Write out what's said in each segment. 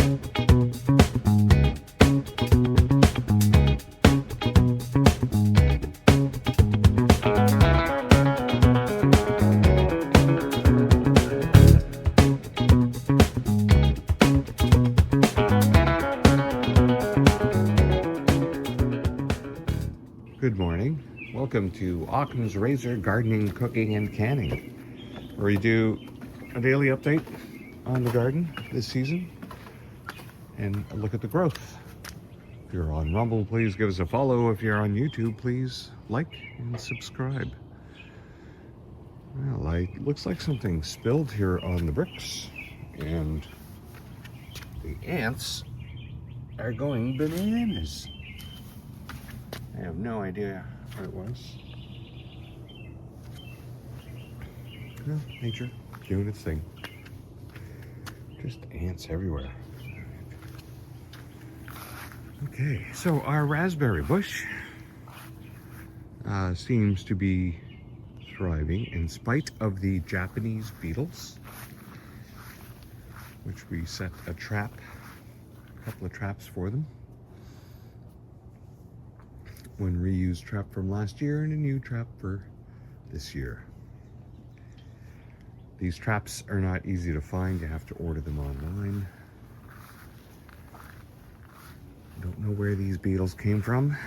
Good morning. Welcome to Occam's Razor Gardening, Cooking, and Canning, where we do a daily update on the garden this season and a look at the growth. If you're on Rumble, please give us a follow. If you're on YouTube, please like and subscribe. Well, it looks like something spilled here on the bricks, and the ants are going bananas. I have no idea what it was. Well, nature doing its thing. Just ants everywhere. Okay, so our raspberry bush seems to be thriving in spite of the Japanese beetles, which we set a couple of traps for them. One reused trap from last year and a new trap for this year. These traps are not easy to find. You have to order them online. I don't know where these beetles came from.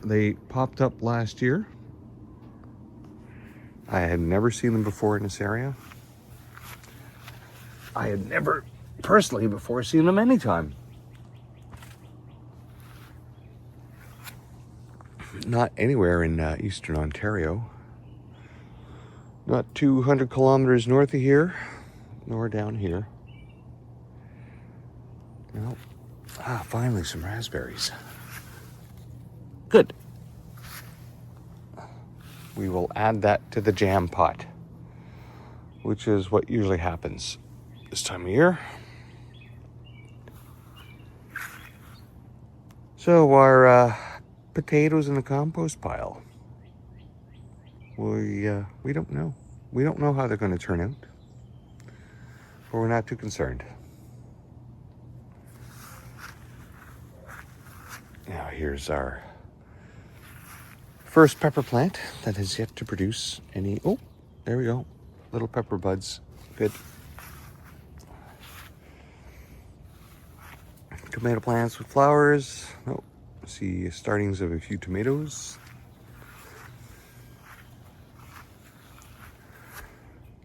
They popped up last year. I had never seen them before in this area. I had never personally before seen them anytime. Not anywhere in eastern Ontario. Not 200 kilometers north of here, nor down here. Well, finally some raspberries. Good. We will add that to the jam pot, which is what usually happens this time of year. So our potatoes in the compost pile. We don't know. We don't know how they're going to turn out, but we're not too concerned. Now here's our first pepper plant that has yet to produce any. Oh, there we go. Little pepper buds. Good. Tomato plants with flowers. Oh, see startings of a few tomatoes.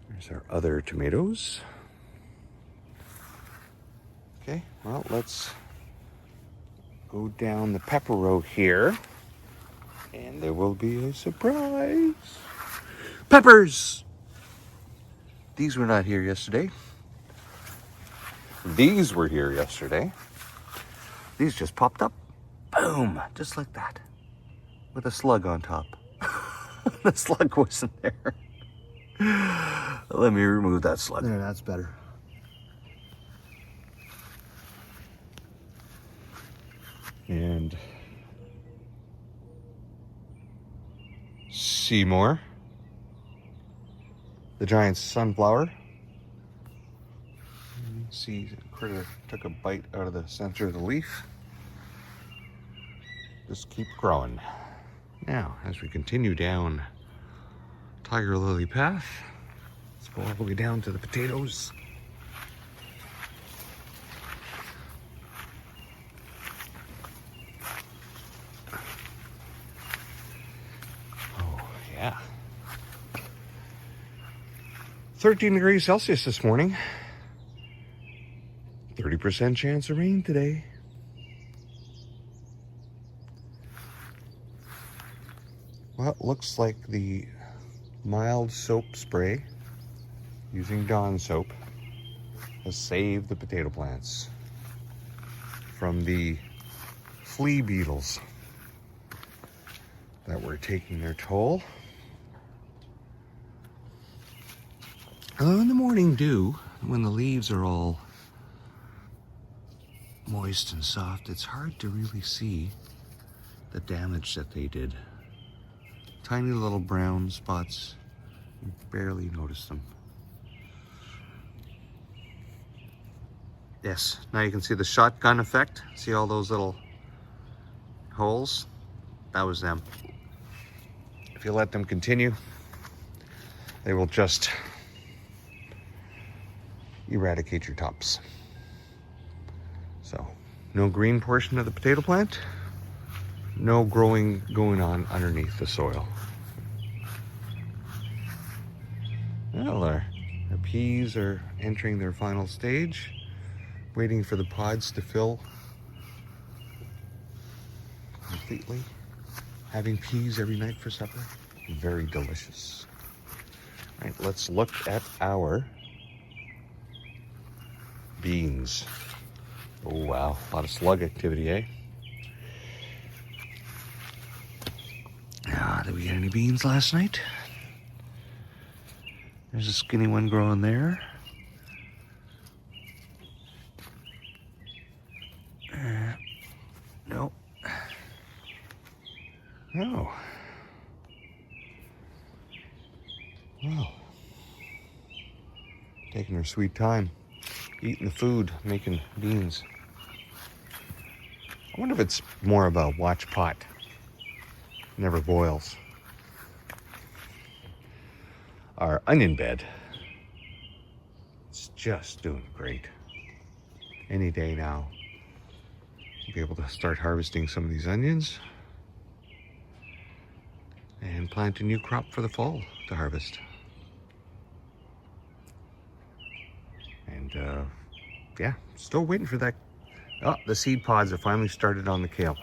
There's our other tomatoes. Okay, well, let's go down the pepper row here, and there will be a surprise. Peppers! These were not here yesterday. These were here yesterday. These just popped up. Boom! Just like that. With a slug on top. The slug wasn't there. Let me remove that slug. There, that's better. And Seymour, the giant sunflower. See, the critter took a bite out of the center of the leaf. Just keep growing. Now, as we continue down Tiger Lily path, let's go all the way down to the potatoes. Oh, yeah. 13 degrees Celsius this morning. 30% chance of rain today. Well, it looks like the mild soap spray using Dawn soap has saved the potato plants from the flea beetles that were taking their toll. In the morning dew, when the leaves are all moist and soft, it's hard to really see the damage that they did. Tiny little brown spots, you barely notice them. Yes, now you can see the shotgun effect. See all those little holes? That was them. If you let them continue, they will just eradicate your tops. So, no green portion of the potato plant, no growing going on underneath the soil. Well, our peas are entering their final stage, waiting for the pods to fill completely. Having peas every night for supper, very delicious. All right, let's look at our beans. Oh wow, a lot of slug activity, eh? Did we get any beans last night? There's a skinny one growing there. No. No. Well, taking her sweet time, eating the food, making beans. I wonder if it's more of a watch pot. Never boils. Our onion bed is just doing great. Any day now, we'll be able to start harvesting some of these onions and plant a new crop for the fall to harvest. And yeah, still waiting for that. Oh, the seed pods have finally started on the kale.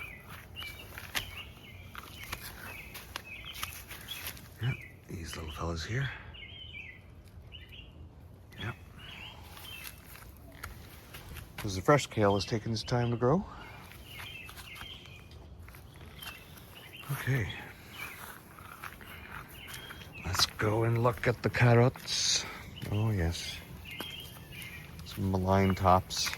Yeah, these little fellas here. Yep. Because the fresh kale is taking its time to grow. Okay. Let's go and look at the carrots. Oh yes. Some malign tops.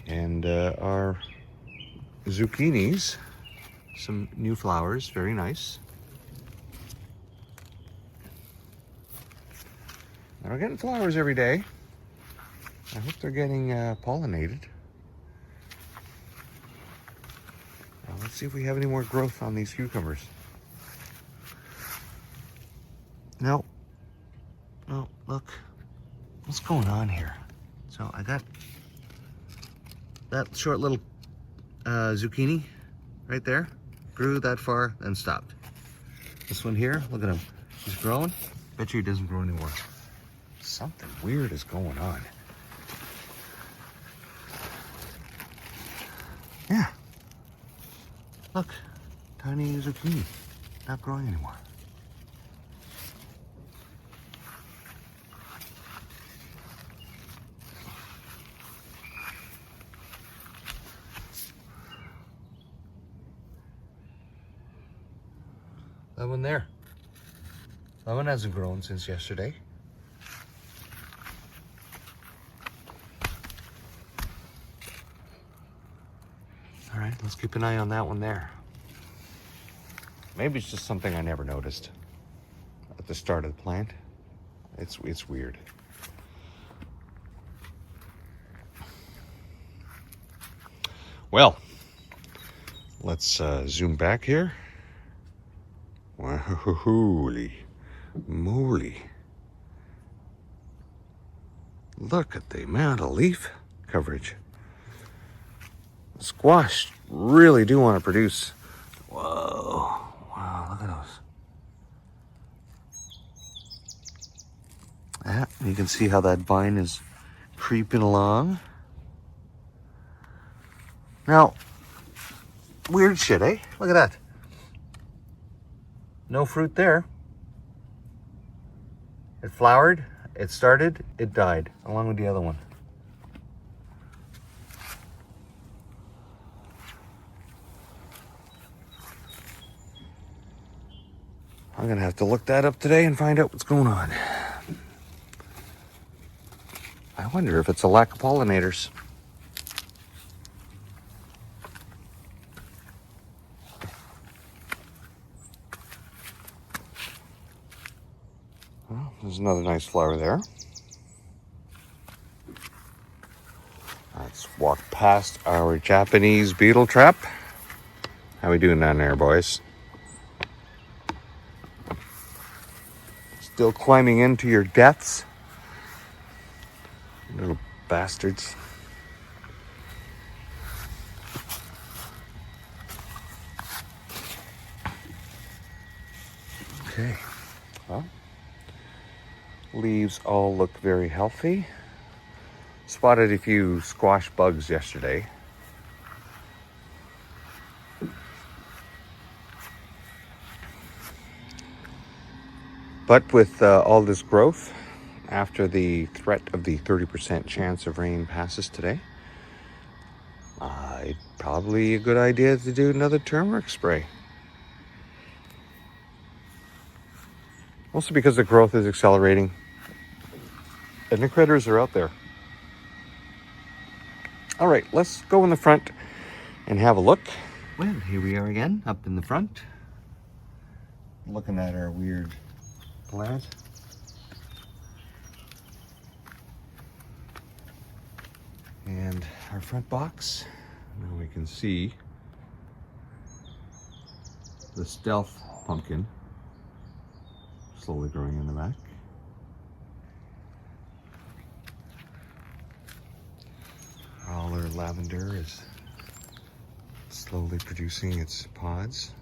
And our zucchinis, some new flowers, very nice. Now we're getting flowers every day. I hope they're getting pollinated. Now let's see if we have any more growth on these cucumbers. No. Oh, look. What's going on here? So I got that short little zucchini right there. Grew that far, then stopped. This one here, look at him. He's growing. Bet you he doesn't grow anymore. Something weird is going on. Yeah. Look, tiny zucchini, not growing anymore. That one there. That one hasn't grown since yesterday. All right, let's keep an eye on that one there. Maybe it's just something I never noticed at the start of the plant. It's weird. Well, let's zoom back here. Wow, holy moly. Look at the amount of leaf coverage. Squash really do want to produce. Whoa, wow, look at those. Yeah, you can see how that vine is creeping along. Now, weird shit, eh? Look at that. No fruit there. It flowered, it started, it died, along with the other one. I'm gonna have to look that up today and find out what's going on. I wonder if it's a lack of pollinators. There's another nice flower there. Let's walk past our Japanese Beetle Trap. How we doing down there, boys? Still climbing into your deaths? Little bastards. Okay, well, leaves all look very healthy. Spotted a few squash bugs yesterday. But with all this growth, after the threat of the 30% chance of rain passes today, it's probably a good idea to do another turmeric spray. Also because the growth is accelerating and the critters are out there. All right, let's go in the front and have a look. Well, here we are again, up in the front, looking at our weird plant. And our front box. Now we can see the stealth pumpkin slowly growing in the back. All our lavender is slowly producing its pods.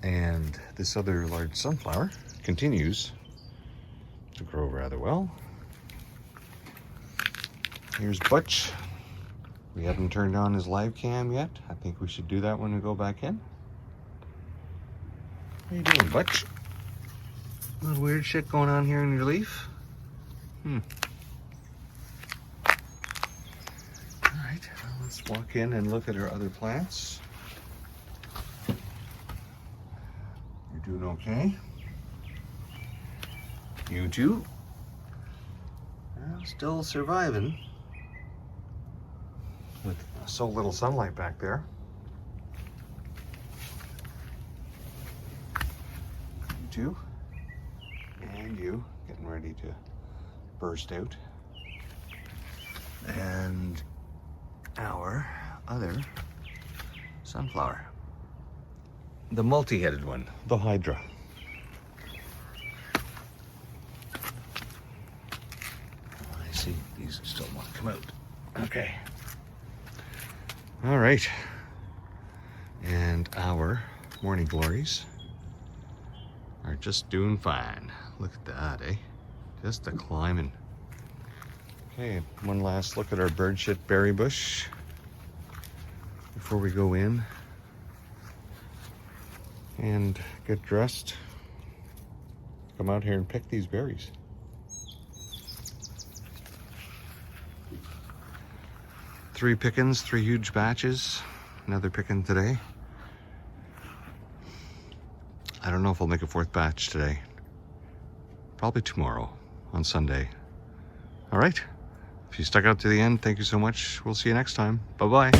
And this other large sunflower continues to grow rather well. Here's Butch. We haven't turned on his live cam yet. I think we should do that when we go back in. How you doing, Butch? A little weird shit going on here in your leaf? Alright, well, let's walk in and look at our other plants. You're doing okay? You too? Well, still surviving with so little sunlight back there. You too? And you, getting ready to burst out. And our other sunflower. The multi-headed one, the Hydra. I see, these still want to come out. Okay. All right. And our morning glories are just doing fine. Look at that, eh? Just a climbing. Okay, one last look at our bird shit berry bush before we go in and get dressed. Come out here and pick these berries. Three pickings, 3 huge batches. Another picking today. I don't know if I'll make a 4th batch today. Probably tomorrow on Sunday. All right. If you stuck out to the end, thank you so much. We'll see you next time. Bye-bye.